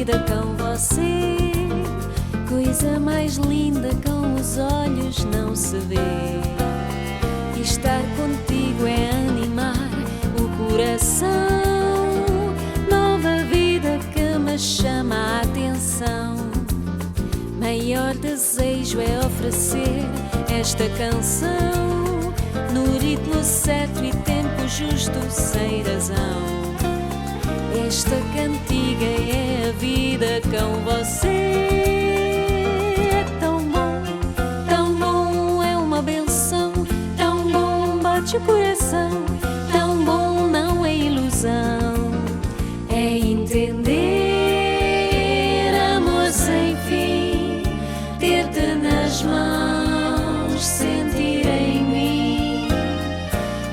vida com você. Coisa mais linda com os olhos não se vê. E estar contigo é animar o coração. Nova vida que me chama a atenção. Maior desejo é oferecer esta canção no ritmo certo e tempo justo, sem razão. Esta cantiga é a vida com você. É tão bom, é uma benção. Tão bom, bate o coração. Tão bom, não é ilusão. É entender amor sem fim, ter-te nas mãos, sentir em mim.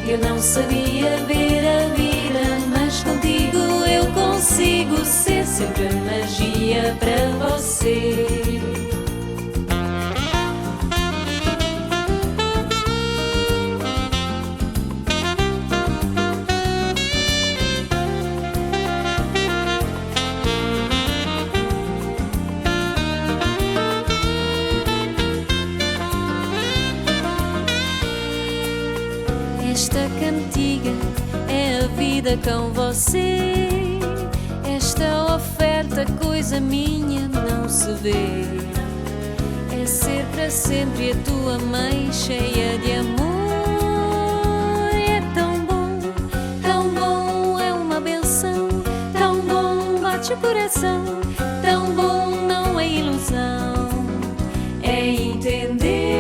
Eu não sabia ver a vida, mas contigo eu consigo ser sempre magia para você. Esta cantiga é a vida com você. Esta oferta, coisa minha, não se vê. É ser para sempre a tua mãe, cheia de amor. É tão bom, é uma benção. Tão bom, bate o coração. Tão bom, não é ilusão. É entender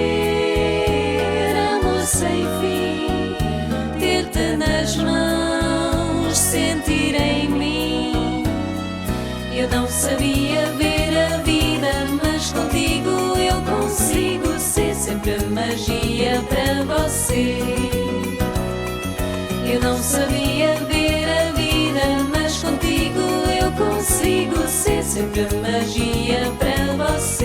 amor sem fim, ter-te nas mãos, sentir em mim. Eu não sabia ver a vida, mas contigo eu consigo ser sempre magia para você. Eu não sabia ver a vida, mas contigo eu consigo ser sempre magia para você.